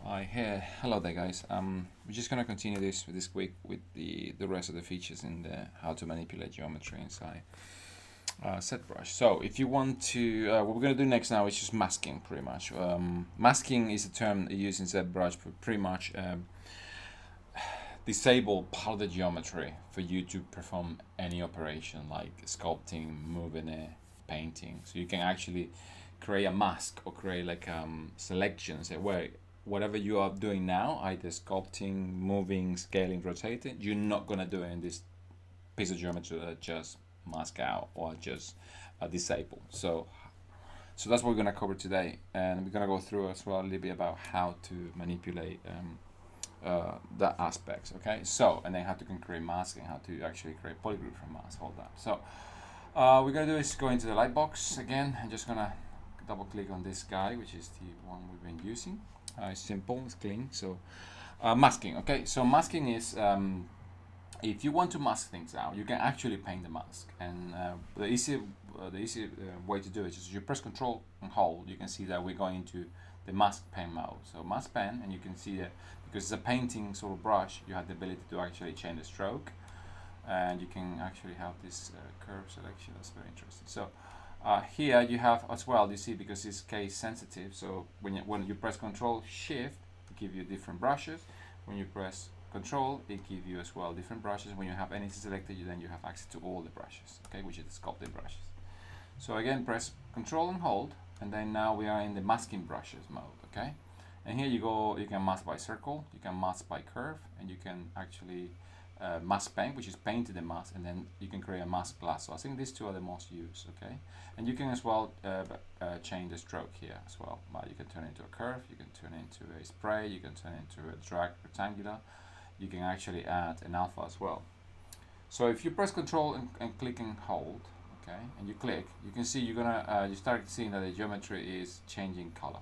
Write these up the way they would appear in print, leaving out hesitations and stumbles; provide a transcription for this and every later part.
Hello there, guys. We're just gonna continue this week with the rest of the features in the how to manipulate geometry inside ZBrush. So if you want to, what we're gonna do next now is just masking, pretty much. Masking is a term used in ZBrush for pretty much disable part of the geometry for you to perform any operation like sculpting, moving it, painting. So you can actually create a mask or create like selections where whatever you are doing now, either sculpting, moving, scaling, rotating, you're not gonna do it in this piece of geometry that just mask out or just disable. So that's what we're gonna cover today, and we're gonna go through as well a little bit about how to manipulate the aspects. Okay, so and then how to create mask and how to actually create polygroup from mask. All that. So we're gonna do is go into the light box again. I'm just gonna double click on this guy, which is the one we've been using. It's simple, it's clean. So masking. Okay, so masking is if you want to mask things out, you can actually paint the mask, and the easy way to do it is you press Control and hold. You can see that we're going into the mask pen mode. So mask pen, and you can see that because it's a painting sort of brush, you have the ability to actually change the stroke, and you can actually have this curve selection. That's very interesting. So here you have as well, you see, because it's case sensitive, so when you press Control Shift, it gives you different brushes. When you press Control, it gives you as well different brushes. When you have anything selected, then you have access to all the brushes, okay, which is the sculpting brushes. So again, press Control and hold, and then now we are in the masking brushes mode, okay. And here you go, you can mask by circle, you can mask by curve, and you can actually mask paint, which is painted the mask, and then you can create a mask glass. So I think these two are the most used, okay. And you can as well change the stroke here as well. You can turn it into a curve, you can turn it into a spray, you can turn it into a drag rectangular. You can actually add an alpha as well. So if you press Control and click and hold, okay, and you click, you can see you start seeing that the geometry is changing color.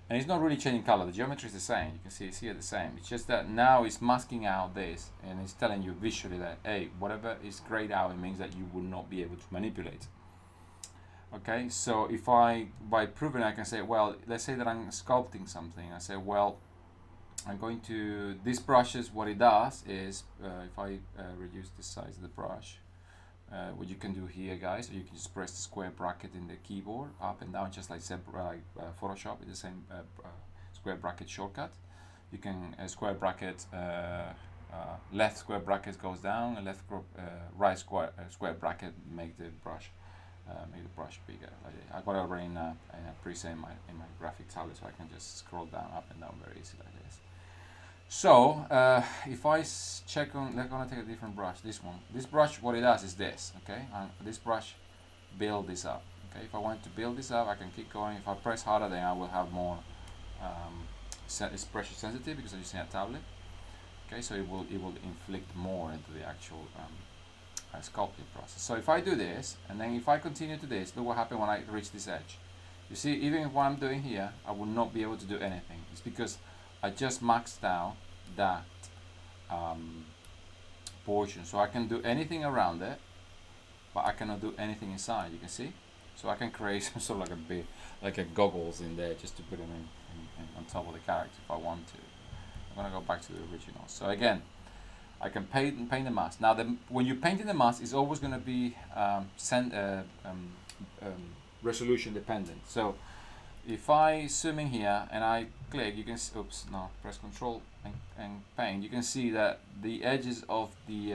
And it's not really changing color, the geometry is the same. You can see it's here the same. It's just that now it's masking out this, and it's telling you visually that, hey, whatever is grayed out, it means that you will not be able to manipulate. Okay, so if by proving, I can say, well, let's say that I'm sculpting something. I say, well, I'm going to, this brushes, what it does is, if I reduce the size of the brush, what you can do here, guys, you can just press the square bracket in the keyboard, up and down, just like Photoshop, it's the same square bracket shortcut. You can square bracket, left square bracket goes down, and right square bracket make the brush bigger. I got it already in a preset in my graphic tablet, so I can just scroll down, up and down very easy like this. So if I check on, I'm gonna take a different brush. This brush, what it does is this. Okay, and this brush build this up. Okay, if I want to build this up, I can keep going. If I press harder, then I will have more. It's pressure sensitive because I'm using a tablet. Okay, so it will inflict more into the actual sculpting process. So if I do this, and then if I continue to this, look what happened when I reach this edge. You see, even if what I'm doing here, I will not be able to do anything. It's because I just maxed out that portion. So I can do anything around it, but I cannot do anything inside, you can see. So I can create some sort of like a goggles in there just to put them in on top of the character if I want to. I'm gonna go back to the original. So again, I can paint the mask. Now, when you're painting the mask, it's always going to be resolution dependent. So if I zoom in here and I click, you can press Control and paint. You can see that the edges of the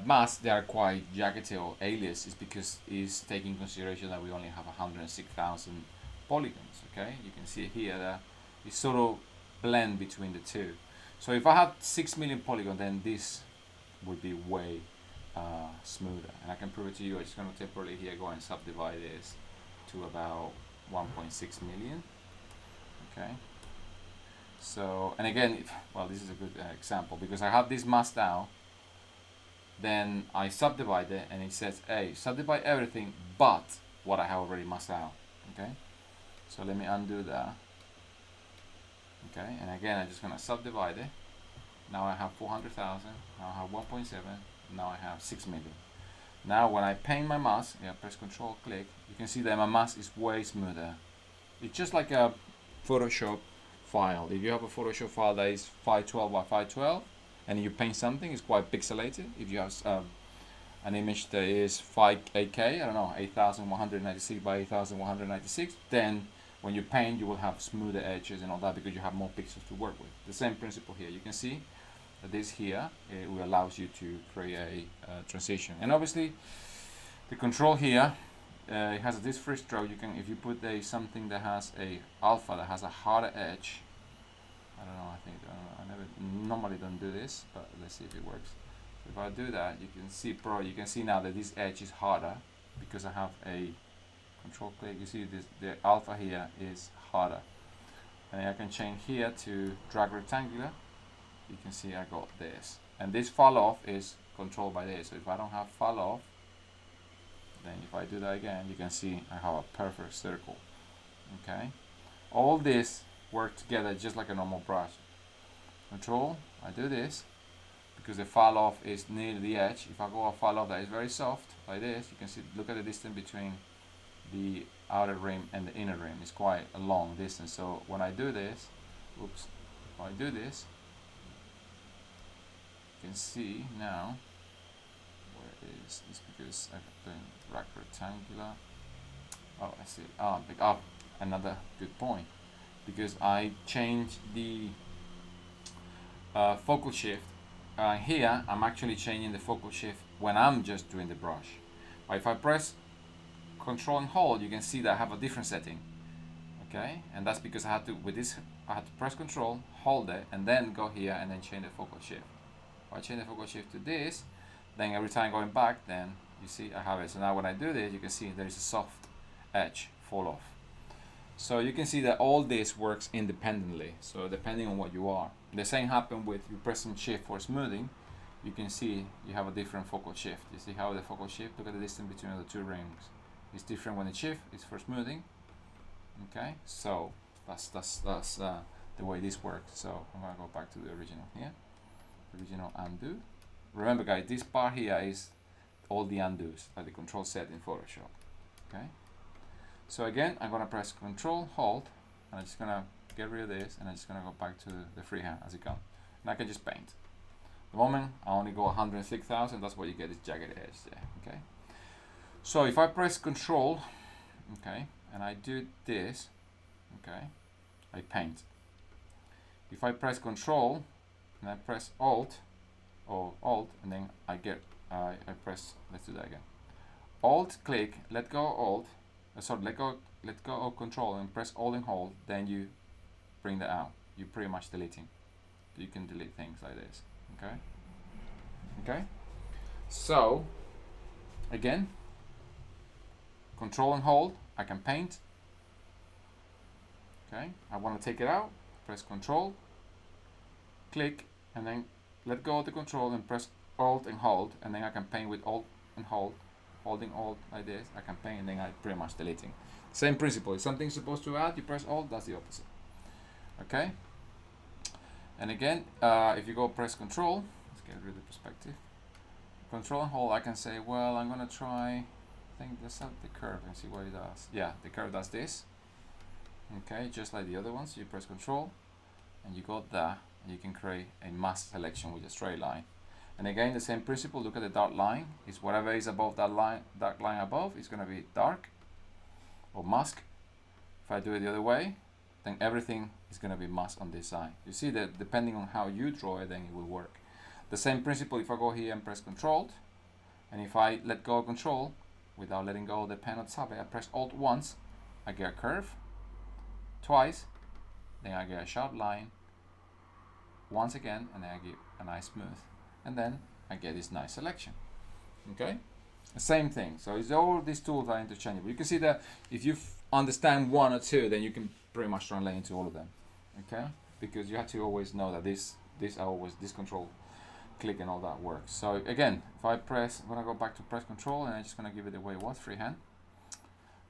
mask, they are quite jagged or alias, is because it's taking consideration that we only have 106,000 polygons. Okay, you can see here that it's sort of blend between the two. So if I have 6 million polygons, then this would be way smoother. And I can prove it to you. I'm just going to temporarily here go and subdivide this to about 1.6 million. Okay. So, and again, well, this is a good example because I have this masked out. Then I subdivide it, and it says, hey, subdivide everything but what I have already masked out. Okay. So let me undo that. Okay, and again, I'm just going to subdivide it. Now I have 400,000, now I have 1.7, now I have 6 million. Now when I paint my mask, press Control, click, you can see that my mask is way smoother. It's just like a Photoshop file. If you have a Photoshop file that is 512 by 512 and you paint something, it's quite pixelated. If you have an image that is 8K, I don't know, 8196 by 8196, then when you paint, you will have smoother edges and all that because you have more pixels to work with. The same principle here. You can see that this here, it will allows you to create a transition. And obviously, the control here, it has this free stroke. You can, if you put something that has a alpha that has a harder edge. I don't know. I think I never normally don't do this, but let's see if it works. So if I do that, you can see you can see now that this edge is harder because I have a control click. You see this, the alpha here is harder, and I can change here to drag rectangular. You can see I got this, and this fall off is controlled by this. So if I don't have fall off, then if I do that again, you can see I have a perfect circle. Okay, all this work together just like a normal brush. Control, I do this because the fall off is near the edge. If I go a fall off that is very soft like this, you can see, look at the distance between the outer rim and the inner rim. It's quite a long distance. So when I do this, oops, if I do this, you can see now where is this, because I've been drag rectangular. Oh, I see. Pick up another good point, because I changed the focal shift. Here I'm actually changing the focal shift when I'm just doing the brush. But if I press Control and hold, you can see that I have a different setting. Okay, and that's because I had to press Control, hold it, and then go here and then change the focal shift. If I change the focal shift to this, then every time going back, then you see I have it. So now when I do this, you can see there is a soft edge fall off. So you can see that all this works independently. So depending on what you are, the same happens with you pressing shift for smoothing. You can see you have a different focal shift. You see how the focal shift, look at the distance between the two rings. It's different when the shift is for smoothing. Okay, so that's the way this works. So I'm gonna go back to the original here. Original undo. Remember guys, this part here is all the undos, like the control set in Photoshop. Okay. So again, I'm gonna press Control, hold, and I'm just gonna get rid of this, and I'm just gonna go back to the freehand as it comes. And I can just paint. The moment I only go 106,000, that's what you get, is jagged edge there. Okay. So if I press Control, okay, and I do this, okay, I paint. If I press Control and I press Alt, and then I press, let's do that again. Alt, click, let go Alt, let go of Control and press Alt and hold, then you bring that out. You're pretty much deleting. You can delete things like this. Okay. Okay. So again, Control and hold, I can paint. Okay, I want to take it out, press Control, click, and then let go of the control and press Alt and hold, and then I can paint with Alt and hold, holding Alt like this, I can paint, and then I pretty much deleting. Same principle, if something's supposed to add, you press Alt, that's the opposite. Okay, and again, if you go press Control, let's get rid of the perspective, Control and hold, I can say, well, I'm gonna try, I think let's have the curve and see what it does. Yeah, the curve does this. Okay, just like the other ones, you press Control and you got that, and you can create a mask selection with a straight line. And again, the same principle, look at the dark line, is whatever is above that line, dark line above, is going to be dark or mask. If I do it the other way, then everything is going to be masked on this side. You see that depending on how you draw it, then it will work. The same principle, if I go here and press Control, and if I let go of Control without letting go of the pen on top, I press Alt once, I get a curve, twice, then I get a sharp line, once again, and then I get a nice smooth, and then I get this nice selection. Okay, the same thing. So it's all these tools are interchangeable. You can see that if you understand one or two, then you can pretty much translate into all of them. Okay, because you have to always know that this control, click, and all that works. So again, if I press, I'm gonna go back to press Control, and I'm just gonna give it the way it was, freehand,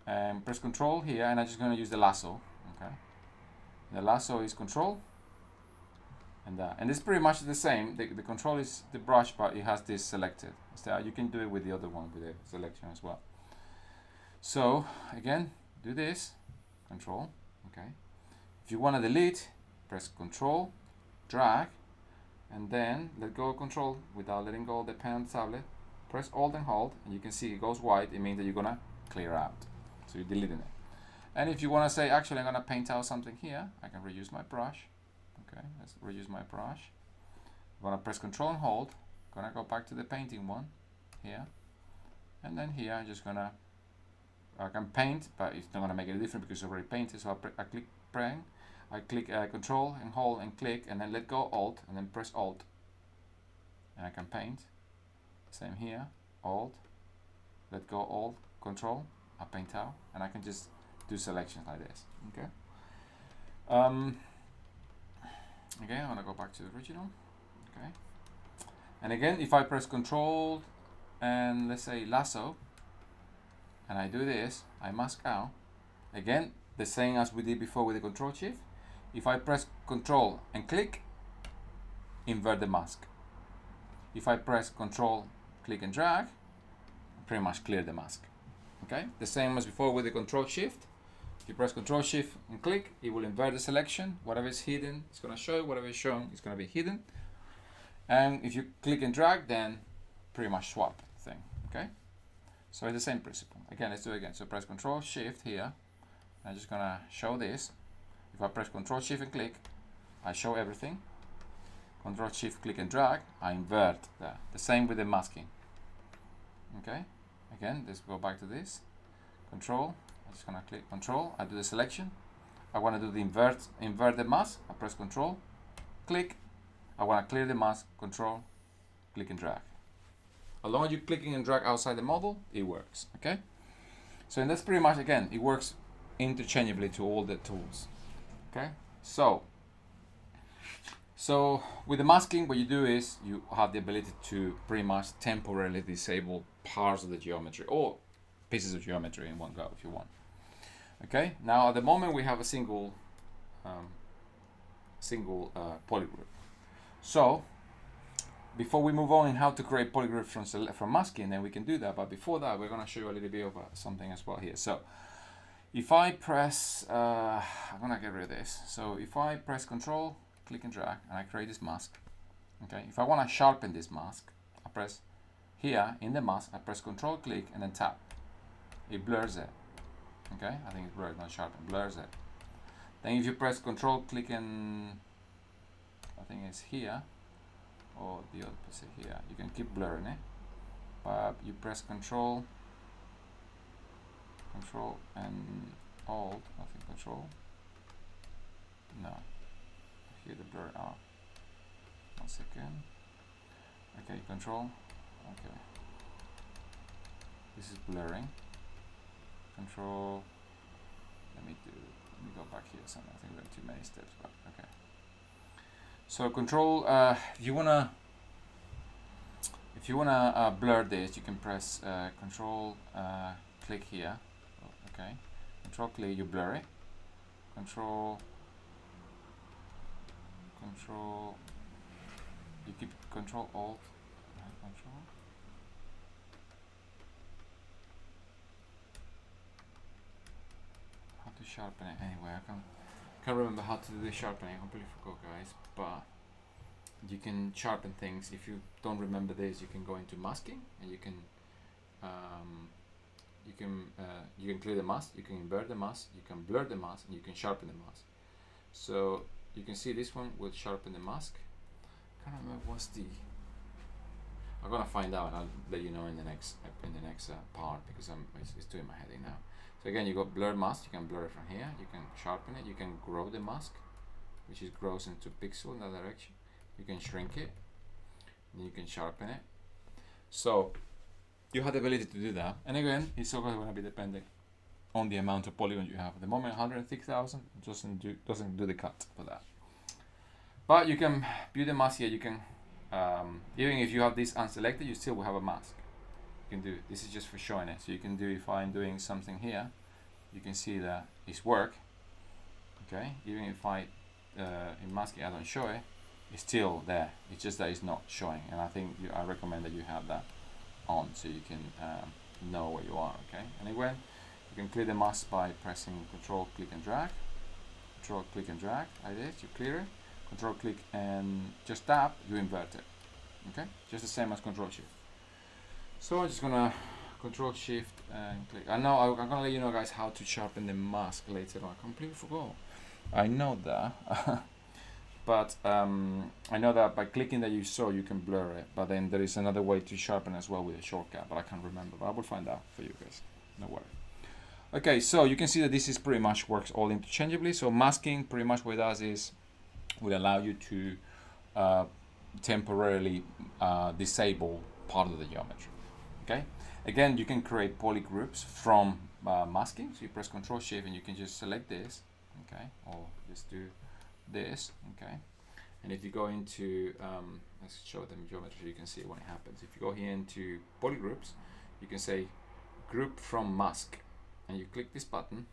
and press Control here, and I'm just gonna use the lasso. Okay, the lasso is Control. And it's pretty much the same. The control is the brush, but it has this selected. So you can do it with the other one with the selection as well. So again, do this, Control, okay. If you want to delete, press Control, drag, and then let go of Control without letting go of the pen and tablet. Press Alt and hold, and you can see it goes white. It means that you're gonna clear out. So you're deleting it. And if you want to say, actually, I'm gonna paint out something here, I can reuse my brush. Okay, let's reuse my brush. I'm gonna press Control and hold. Gonna go back to the painting one here, and then here I'm just gonna, I can paint, but it's not gonna make any difference because it's already painted. So I click praying. I click Control and hold and click, and then let go Alt, and then press Alt, and I can paint. Same here, Alt, let go Alt, Control, I paint out, and I can just do selections like this. Okay. Okay, I'm gonna go back to the original. Okay. And again, if I press Control and let's say lasso, and I do this, I mask out. Again, the same as we did before with the Control Shift. If I press Control and click, invert the mask. If I press Control, click and drag, pretty much clear the mask. Okay, the same as before with the Control Shift. If you press Control Shift and click, it will invert the selection. Whatever is hidden, it's gonna show. Whatever is shown, it's gonna be hidden. And if you click and drag, then pretty much swap thing. Okay, so it's the same principle. Again, let's do it again. So press Control Shift here. I'm just gonna show this. If I press Control Shift and click, I show everything. Control Shift, click and drag, I invert that. The same with the masking. Okay, again, let's go back to this. Control, I'm just gonna click Control, I do the selection. I wanna do the invert the mask, I press Control, click. I wanna clear the mask, Control, click and drag. As long as you're clicking and drag outside the model, it works, okay? So and that's pretty much, again, it works interchangeably to all the tools. Okay, so with the masking, what you do is you have the ability to pretty much temporarily disable parts of the geometry or pieces of geometry in one go if you want. Okay, now at the moment we have a single polygroup. So before we move on in how to create polygroups from masking, then we can do that. But before that, we're going to show you a little bit of something as well here. So if I press, I'm gonna get rid of this. So if I press Control, click and drag, and I create this mask. Okay. If I want to sharpen this mask, I press here in the mask. I press Control, click, and then tap. It blurs it. Okay. I think it's blurred, not sharpen. Blurs it. Then if you press Control, click, and I think it's here, or the opposite here. You can keep blurring it, but you press Control and Alt, I think Control. No, here the blur. Oh, 1 second. Okay, Control. Okay, this is blurring. Control. Let me go back here. So I think we have too many steps, but okay. So Control. If you wanna blur this, you can press Control. Click here. Okay, Control click, you blur it. Control, you keep Control Alt, Control. How to sharpen it anyway? I can't remember how to do the sharpening. I completely forgot, guys. But you can sharpen things. If you don't remember this, you can go into masking and you can clear the mask, you can invert the mask, you can blur the mask, and you can sharpen the mask. So you can see this one will sharpen the mask. I can't remember what's the. I'm gonna find out and I'll let you know in the next part because it's doing my heading now. So again, you got blur mask. You can blur it from here. You can sharpen it. You can grow the mask, which is grows into pixel in that direction. You can shrink it, and you can sharpen it. So you have the ability to do that. And again, it's always going to be dependent on the amount of polygons you have. At the moment, 106,000 doesn't do the cut for that. But you can view the mask here. You can even if you have this unselected, you still will have a mask. You can do this is just for showing it. So you can do if I'm doing something here, you can see that it's work. Okay, even if I in masking I don't show it, it's still there. It's just that it's not showing, and I think I recommend that you have that on so you can know where you are. Okay, and again, you can clear the mask by pressing Control, click, and drag. control click and drag like this, you clear it, control click and just tap, you invert it. Okay, just the same as control shift. So I'm just gonna control shift and click. I know I'm gonna let you know, guys, how to sharpen the mask later on. I completely forgot. I know that. But I know that by clicking that you saw, you can blur it. But then there is another way to sharpen as well with a shortcut, but I can't remember. But I will find out for you guys. No worry. Okay, so you can see that this is pretty much works all interchangeably. So masking pretty much what it does is will allow you to temporarily disable part of the geometry. Okay. Again, you can create polygroups from masking. So you press Control Shift and you can just select this. Okay, or just do this. Okay, and if you go into let's show them geometry so you can see when it happens. If you go here into polygroups, you can say group from mask and you click this button,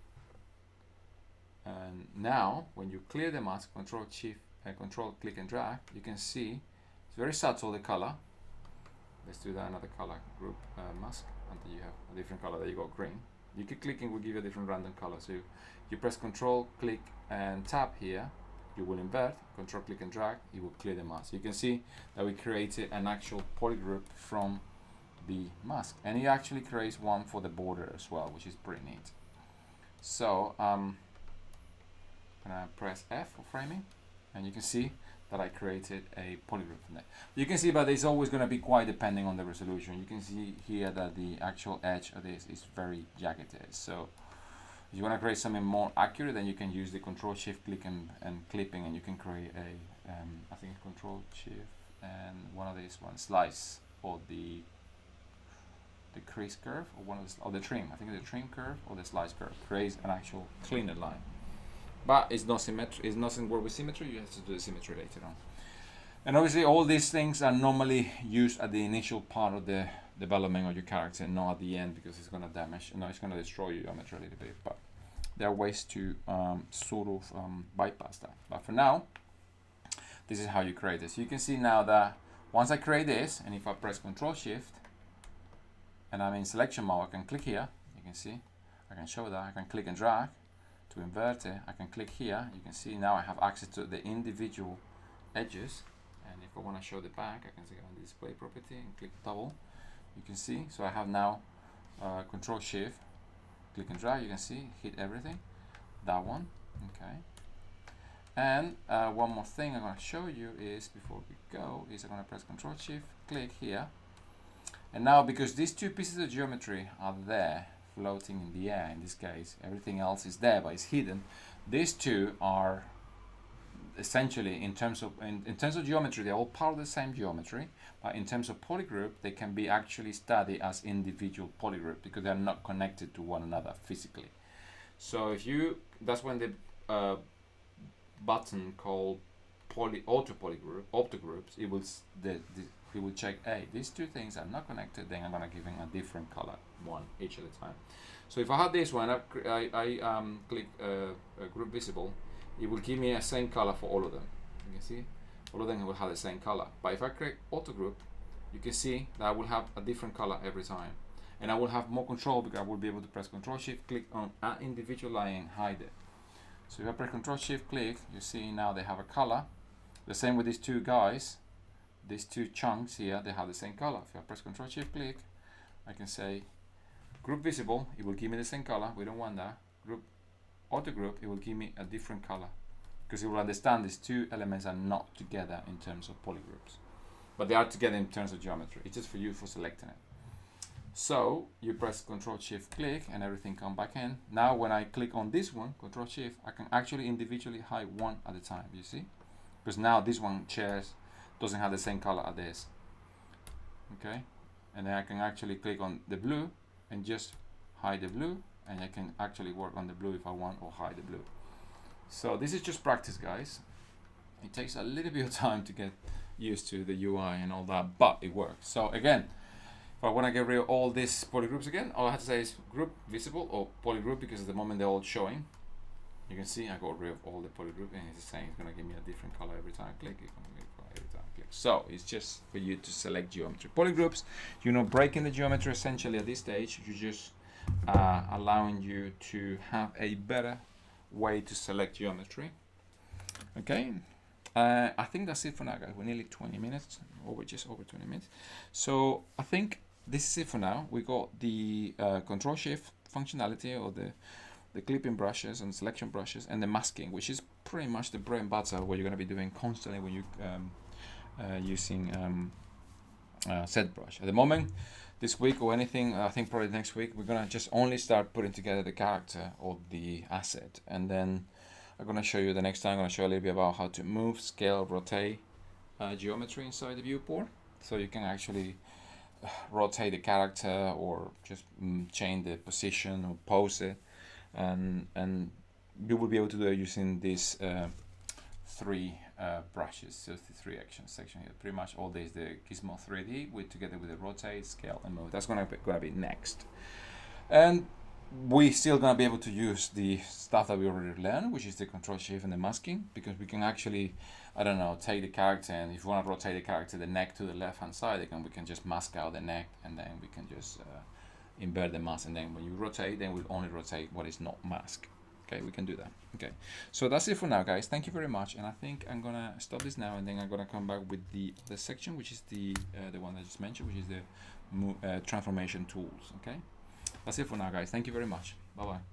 and now when you clear the mask, control shift control click and drag, you can see it's very subtle, the color. Let's do that another color, group mask, until you have a different color. There you go, green. You keep clicking will give you a different random color. So you press control click and tap here, you will invert, control click and drag, it will clear the mask. You can see that we created an actual polygroup from the mask, and it actually creates one for the border as well, which is pretty neat. So I'm gonna press F for framing, and you can see that I created a polygroup from there. You can see, but it's always going to be quite depending on the resolution. You can see here that the actual edge of this is very jagged. So if you want to create something more accurate, then you can use the Control Shift click and clipping, and you can create a I think Control Shift and one of these ones, slice, or the crease curve, or one of the, or the trim. I think the trim curve or the slice curve creates an actual cleaner line. But it's not symmetry. It's nothing work with symmetry. You have to do the symmetry later on. And obviously, all these things are normally used at the initial part of the development of your character, and not at the end, because it's going to damage. No, it's going to destroy your geometry a little bit. But there are ways to sort of bypass that. But for now, this is how you create this. You can see now that once I create this, and if I press Control Shift, and I'm in selection mode, I can click here. You can see, I can show that. I can click and drag to invert it. I can click here. You can see now I have access to the individual edges, and if I want to show the back, I can say on display property and click double. You can see, so I have now Control Shift, click and drag. You can see hit everything. That one, okay. And one more thing I'm going to show you is, before we go, is I'm going to press Control Shift, click here, and now because these two pieces of geometry are there, floating in the air in this case, everything else is there but it's hidden. These two are essentially, in terms of geometry, they're all part of the same geometry, but in terms of polygroup, they can be actually studied as individual polygroup because they're not connected to one another physically. So if you, that's when the button called octogroups, it will it will check, hey, these two things are not connected, then I'm gonna give them a different color, one each at a time. So if I have this one, I click group visible, it will give me a same color for all of them. You can see all of them will have the same color. But if I create auto group, you can see that I will have a different color every time, and I will have more control because I will be able to press Control Shift click on an individual line and hide it. So if I press Control Shift click, you see now they have a color. The same with these two guys. These two chunks here, they have the same color. If I press Control Shift click, I can say group visible, it will give me the same color. We don't want that. Group auto group, it will give me a different color because it will understand these two elements are not together in terms of polygroups, but they are together in terms of geometry. It's just for you for selecting it. So you press Control Shift click and everything come back in. Now when I click on this one, Control Shift, I can actually individually hide one at a time, you see? Because now this one doesn't have the same color as this. Okay, and then I can actually click on the blue and just hide the blue, and I can actually work on the blue if I want, or hide the blue. So this is just practice, guys. It takes a little bit of time to get used to the UI and all that, but it works. So again, if I want to get rid of all these polygroups again, all I have to say is group visible or polygroup, because at the moment they're all showing. You can see I got rid of all the polygroup, and it's saying it's going to give me a different color every time I click. It's going to give me a color every time I click. So it's just for you to select geometry. Polygroups, you're not breaking the geometry essentially at this stage. You're just allowing you to have a better way to select geometry. Okay, I think that's it for now, guys. We're nearly 20 minutes, or just over 20 minutes. So I think this is it for now. We got the Control Shift functionality, or the clipping brushes and selection brushes, and the masking, which is pretty much the bread and butter what you're going to be doing constantly when you using set brush. At the moment, this week or anything, I think probably next week, we're gonna just only start putting together the character or the asset, and then I'm gonna show you the next time. I'm gonna show you a little bit about how to move, scale, rotate geometry inside the viewport, so you can actually rotate the character or just change the position or pose it, and you will be able to do it using these three brushes, so the three action section here. Pretty much all this, the Gizmo 3D with together with the rotate, scale, and move. That's gonna be next, and we still gonna be able to use the stuff that we already learned, which is the Control Shift and the masking, because we can actually, I don't know, take the character, and if you want to rotate the character, the neck to the left hand side, we can just mask out the neck, and then we can just invert the mask, and then when you rotate, then we'll only rotate what is not masked. Okay, we can do that. Okay, so that's it for now, guys. Thank you very much, and I think I'm gonna stop this now, and then I'm gonna come back with the section, which is the one I just mentioned, which is the transformation tools. Okay, that's it for now, guys. Thank you very much. Bye bye.